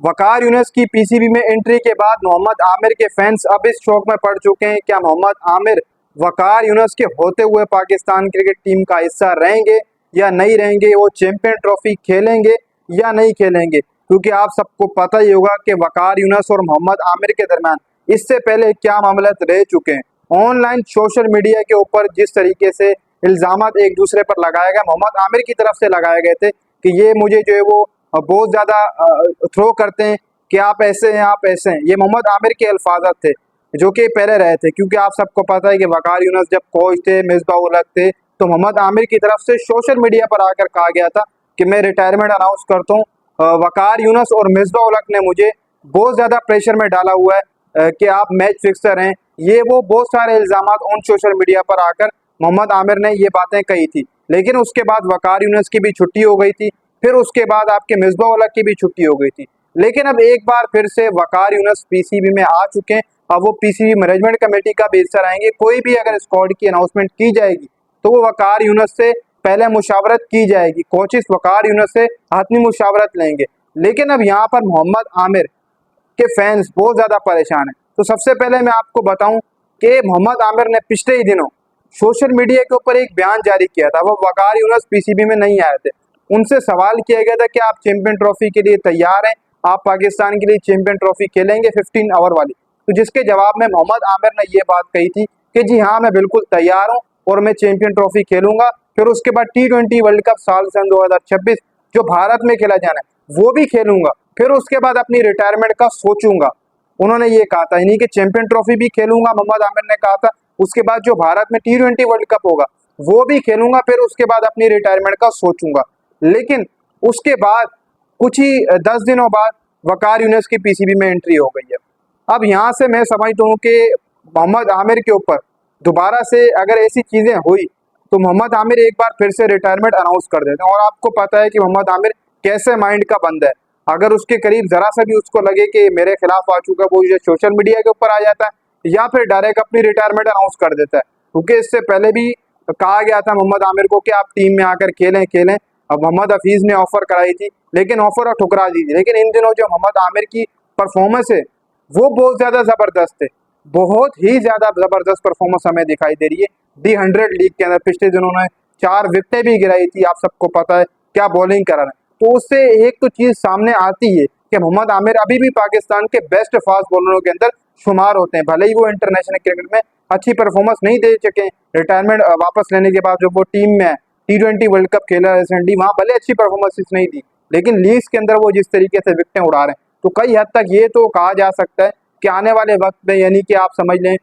वकार यूनुस की पीसीबी में एंट्री के बाद मोहम्मद आमिर के फैंस अब इस शौक में पड़ चुके हैं, क्या मोहम्मद आमिर वकार यूनुस के होते हुए पाकिस्तान क्रिकेट टीम का हिस्सा रहेंगे या नहीं रहेंगे, वो चैंपियन ट्रॉफी खेलेंगे या नहीं खेलेंगे। क्योंकि आप सबको पता ही होगा कि वकार यूनुस और मोहम्मद आमिर के दरमियान इससे पहले क्या मामला रह चुके हैं। ऑनलाइन सोशल मीडिया के ऊपर जिस तरीके से इल्जाम एक दूसरे पर लगाए गए, मोहम्मद आमिर की तरफ से लगाए गए थे कि ये मुझे जो है वो बहुत ज्यादा थ्रो करते हैं कि आप ऐसे हैं, आप ऐसे हैं। ये मोहम्मद आमिर के अल्फाजत थे जो कि पहले रहे थे। क्योंकि आप सबको पता है कि वकार यूनुस जब कोच थे, मिसबाह उल हक थे, तो मोहम्मद आमिर की तरफ से सोशल मीडिया पर आकर कहा गया था कि मैं रिटायरमेंट अनाउंस करता हूँ। वकार यूनुस और मिसबाह उल हक ने मुझे बहुत ज्यादा प्रेशर में डाला हुआ है कि आप मैच फिक्सर हैं। ये वो बहुत सारे इल्जाम उन सोशल मीडिया पर आकर मोहम्मद आमिर ने ये बातें कही थी। लेकिन उसके बाद वकार यूनुस की भी छुट्टी हो गई थी, फिर उसके बाद आपके मिसबाह उल हक की भी छुट्टी हो गई थी। लेकिन अब एक बार फिर से वकार यूनुस पीसीबी में आ चुके हैं। अब वो पीसीबी मैनेजमेंट कमेटी का भी हिस्सा रहेंगे। कोई भी अगर स्क्वाड की अनाउंसमेंट की जाएगी तो वो वकार यूनुस से पहले मुशावरत की जाएगी। कोचिस वकार यूनुस से हाथमी मुशावरत लेंगे। लेकिन अब यहाँ पर मोहम्मद आमिर के फैंस बहुत ज्यादा परेशान हैं। तो सबसे पहले मैं आपको बताऊं कि मोहम्मद आमिर ने पिछले ही दिनों सोशल मीडिया के ऊपर एक बयान जारी किया था। वो वकार यूनुस पीसीबी में नहीं आए थे। उनसे सवाल किया गया था कि आप चैंपियन ट्रॉफी के लिए तैयार हैं, आप पाकिस्तान के लिए चैंपियन ट्रॉफी खेलेंगे 15 ओवर वाली। तो जिसके जवाब में मोहम्मद आमिर ने ये बात कही थी कि जी हाँ, मैं बिल्कुल तैयार हूँ और मैं चैंपियन ट्रॉफी खेलूंगा। फिर उसके बाद T20 वर्ल्ड कप साल सन 2026 जो भारत में खेला जाना है वो भी खेलूंगा। फिर उसके बाद अपनी रिटायरमेंट का सोचूंगा। उन्होंने ये कहा था, यानी कि चैंपियन ट्रॉफी भी खेलूंगा, मोहम्मद आमिर ने कहा था। उसके बाद जो भारत में T20 वर्ल्ड कप होगा वो भी खेलूंगा, फिर उसके बाद अपनी रिटायरमेंट का सोचूंगा। लेकिन उसके बाद कुछ ही 10 दिनों बाद वकार यूनुस की पीसीबी में एंट्री हो गई है। अब यहाँ से मैं समझता हूँ कि मोहम्मद आमिर के ऊपर दोबारा से अगर ऐसी चीजें हुई तो मोहम्मद आमिर एक बार फिर से रिटायरमेंट अनाउंस कर देते हैं। और आपको पता है कि मोहम्मद आमिर कैसे माइंड का बंदा है। अगर उसके करीब जरा सा भी उसको लगे कि मेरे खिलाफ आ चुका है, वो ये सोशल मीडिया के ऊपर आ जाता है या फिर डायरेक्ट अपनी रिटायरमेंट अनाउंस कर देता है। क्योंकि इससे पहले भी कहा गया था मोहम्मद आमिर को कि आप टीम में आकर खेलें खेलें। अब मोहम्मद हफीज ने ऑफर कराई थी लेकिन ऑफर ठुकरा दी थी। लेकिन इन दिनों जो मोहम्मद आमिर की परफॉर्मेंस है वो बहुत ज्यादा जबरदस्त है। बहुत ही ज्यादा जबरदस्त परफॉर्मेंस हमें दिखाई दे रही है। D100 लीग के अंदर पिछले दिनों ने 4 विकेटें भी गिराई थी। आप सबको पता है क्या बॉलिंग करा है। तो उससे एक तो चीज सामने आती है कि मोहम्मद आमिर अभी भी पाकिस्तान के बेस्ट फास्ट बॉलरों के अंदर शुमार होते हैं। भले ही वो इंटरनेशनल क्रिकेट में अच्छी परफॉर्मेंस नहीं दे सके, रिटायरमेंट वापस लेने के बाद जब वो टीम में है, T20 वर्ल्ड कप खेला रिसेंटली, वहां भले अच्छी परफॉर्मेंस नहीं दी, लेकिन लीग्स के अंदर वो जिस तरीके से विकेटें उड़ा रहे हैं तो कई हद तक ये तो कहा जा सकता है कि आने वाले वक्त में, यानी कि आप समझ लें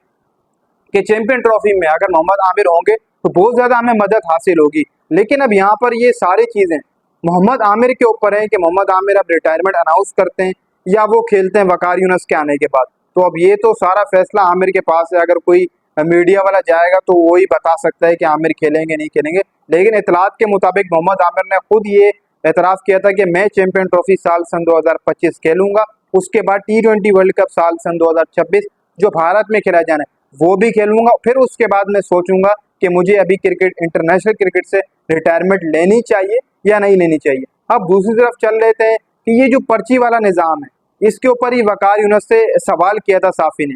कि चैंपियन ट्रॉफी में अगर मोहम्मद आमिर होंगे तो बहुत ज्यादा हमें मदद हासिल होगी। लेकिन अब यहाँ पर ये सारी चीजें मोहम्मद आमिर के ऊपर है कि मोहम्मद आमिर अब रिटायरमेंट अनाउंस करते हैं या वो खेलते हैं वकार यूनुस के आने के बाद। तो अब ये तो सारा फैसला आमिर के पास है। अगर कोई मीडिया वाला जाएगा तो वो ही बता सकता है कि आमिर खेलेंगे नहीं खेलेंगे। लेकिन इतलात के मुताबिक मोहम्मद आमिर ने खुद ये एतराफ़ किया था कि मैं चैंपियन ट्रॉफी साल सन 2025 खेलूंगा, उसके बाद T20 वर्ल्ड कप साल सन 2026 जो भारत में खेला जाना है वो भी खेलूंगा। फिर उसके बाद मैं सोचूंगा कि मुझे अभी क्रिकेट, इंटरनेशनल क्रिकेट से रिटायरमेंट लेनी चाहिए या नहीं लेनी चाहिए। अब दूसरी तरफ चल लेते हैं कि ये जो पर्ची वाला निज़ाम है इसके ऊपर ही वकार यूनुस से सवाल किया था साफी ने,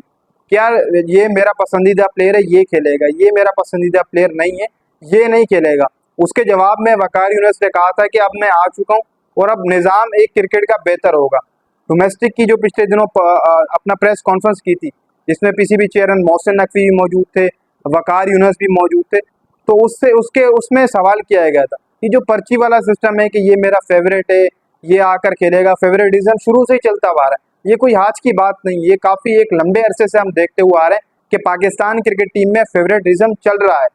क्या ये मेरा पसंदीदा प्लेयर है ये खेलेगा, ये मेरा पसंदीदा प्लेयर नहीं है ये नहीं खेलेगा। उसके जवाब में वकार यूनुस ने कहा था कि अब मैं आ चुका हूँ और अब निज़ाम एक क्रिकेट का बेहतर होगा। डोमेस्टिक की जो पिछले दिनों अपना प्रेस कॉन्फ्रेंस की थी जिसमें पीसीबी चेयरमैन मोहसिन नकवी भी मौजूद थे, वकार यूनुस भी मौजूद थे, तो उसमें सवाल किया गया था कि जो पर्ची वाला सिस्टम है कि ये मेरा फेवरेट है ये आकर खेलेगा, फेवरेटिज्म शुरू से ही चलता हुआ आ रहा है। ये कोई आज की बात नहीं, ये काफ़ी एक लंबे अरसे से हम देखते हुए आ रहे हैं कि पाकिस्तान क्रिकेट टीम में फेवरेटिज्म चल रहा है।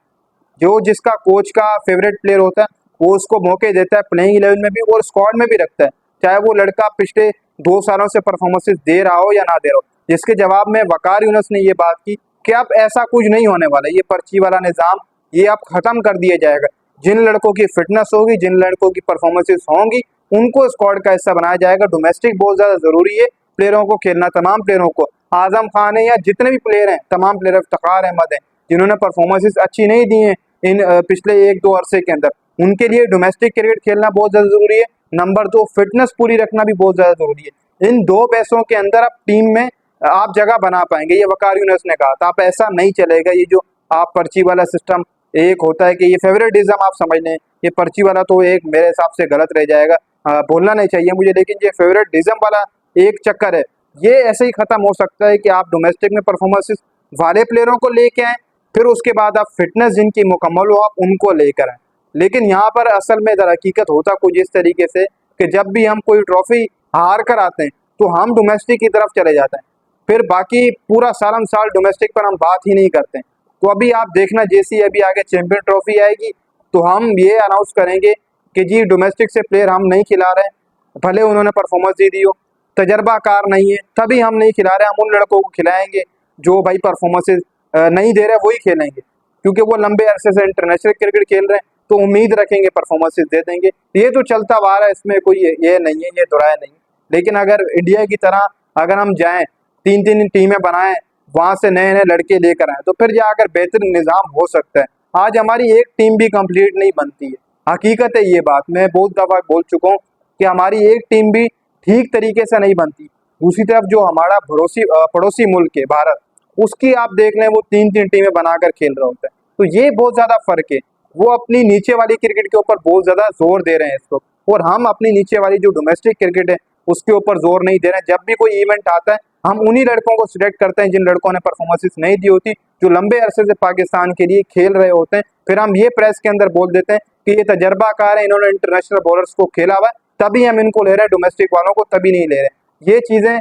जो जिसका कोच का फेवरेट प्लेयर होता है वो उसको मौके देता है प्लेइंग 11 में भी और स्क्वाड में भी रखता है, चाहे वो लड़का पिछले 2 सालों से परफॉर्मेंसेस दे रहा हो या ना दे रहा हो। जिसके जवाब में वकार यूनुस ने ये बात की कि अब ऐसा कुछ नहीं होने वाला, ये पर्ची वाला निज़ाम ये अब खत्म कर दिया जाएगा। जिन लड़कों की फिटनेस होगी, जिन लड़कों की परफॉर्मेंसेस होंगी उनको स्क्वाड का हिस्सा बनाया जाएगा। डोमेस्टिक बहुत ज़्यादा ज़रूरी है, प्लेयरों को खेलना, तमाम प्लेयरों को। आजम खान है या जितने भी प्लेयर हैं, तमाम प्लेयर, इफ्तिखार अहमद हैं जिन्होंने परफॉर्मेंसेस अच्छी नहीं दी हैं इन पिछले 1-2 अरसे के अंदर, उनके लिए डोमेस्टिक क्रिकेट खेलना बहुत ज़्यादा ज़रूरी है। नंबर 2, फिटनेस पूरी रखना भी बहुत ज़्यादा ज़रूरी है। इन 2 पैसों के अंदर आप टीम में आप जगह बना पाएंगे, ये वकार यूनिस ने कहा था। आप ऐसा नहीं चलेगा, ये जो आप पर्ची वाला सिस्टम एक होता है कि ये फेवरेटिज्म आप समझ लें, ये पर्ची वाला तो एक मेरे हिसाब से गलत रह जाएगा, बोलना नहीं चाहिए मुझे, लेकिन ये फेवरेटिज्म वाला एक चक्कर है, ये ऐसे ही खत्म हो सकता है कि आप डोमेस्टिक में परफॉर्मेंसेस वाले प्लेयरों को लेके आए, फिर उसके बाद आप फिटनेस जिनकी मुकम्मल हो आप उनको लेकर आए। लेकिन यहाँ पर असल में दर हकीकत होता कुछ इस तरीके से कि जब भी हम कोई ट्रॉफी हार कर आते हैं तो हम डोमेस्टिक की तरफ चले जाते हैं, फिर बाकी पूरा साल डोमेस्टिक पर हम बात ही नहीं करते। तो अभी आप देखना, जैसी अभी आगे चैंपियन ट्रॉफी आएगी तो हम ये अनाउंस करेंगे कि जी डोमेस्टिक से प्लेयर हम नहीं खिला रहे हैं, भले उन्होंने परफॉर्मेंस दे दी हो, तजर्बाकार नहीं है तभी हम नहीं खिला रहे, हम उन लड़कों को खिलाएंगे जो भाई परफॉर्मेंसेज नहीं दे रहे वही खेलेंगे, क्योंकि वो लंबे अरसे से इंटरनेशनल क्रिकेट खेल रहे हैं तो उम्मीद रखेंगे परफॉर्मेंसेज दे देंगे। ये तो चलता आ रहा है, इसमें कोई ये नहीं है, ये दुराया नहीं। लेकिन अगर इंडिया की तरह अगर हम जाएं, 3-3 टीमें बनाएं, वहां से नए नए लड़के लेकर आए तो फिर जाकर बेहतर निज़ाम हो सकता है। आज हमारी एक टीम भी कंप्लीट नहीं बनती है, हकीकत है ये बात, मैं बहुत दफा बोल चुका हूँ कि हमारी एक टीम भी ठीक तरीके से नहीं बनती। दूसरी तरफ जो हमारा पड़ोसी मुल्क है भारत, उसकी आप देख लें वो 3-3 टीमें बनाकर खेल रहे होते हैं, तो ये बहुत ज्यादा फर्क है। वो अपनी नीचे वाली क्रिकेट के ऊपर बहुत ज्यादा जोर दे रहे हैं इसको, और हम अपनी नीचे वाली जो डोमेस्टिक क्रिकेट है उसके ऊपर जोर नहीं दे रहे हैं। जब भी कोई इवेंट आता है हम उन्हीं लड़कों को सिलेक्ट करते हैं जिन लड़कों ने परफॉर्मेंसेस नहीं दी होती, जो लंबे अरसे से पाकिस्तान के लिए खेल रहे होते हैं। फिर हम ये प्रेस के अंदर बोल देते हैं कि ये तजर्बाकार है, इन्होंने इंटरनेशनल बॉलर्स को खेला हुआ है, तभी हम इनको ले रहे हैं, डोमेस्टिक वालों को तभी नहीं ले रहे। ये चीजें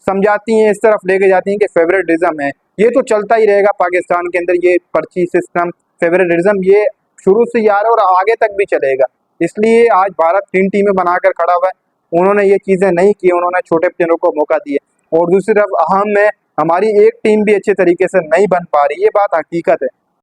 समझाती हैं, इस तरफ लेके जाती हैं कि फेवरेटिज्म है, ये तो चलता ही रहेगा पाकिस्तान के अंदर, ये पर्ची सिस्टम फेवरेटिज्म ये शुरू से ही आ रहा है और आगे तक भी चलेगा। इसलिए आज भारत 3 टीमें बनाकर खड़ा हुआ है, उन्होंने ये चीजें नहीं की, उन्होंने छोटे प्लेयरों को मौका दिया। और दूसरी तरफ अहम में हमारी एक टीम भी अच्छे तरीके से नहीं बन पा रही, ये बात हकीकत है।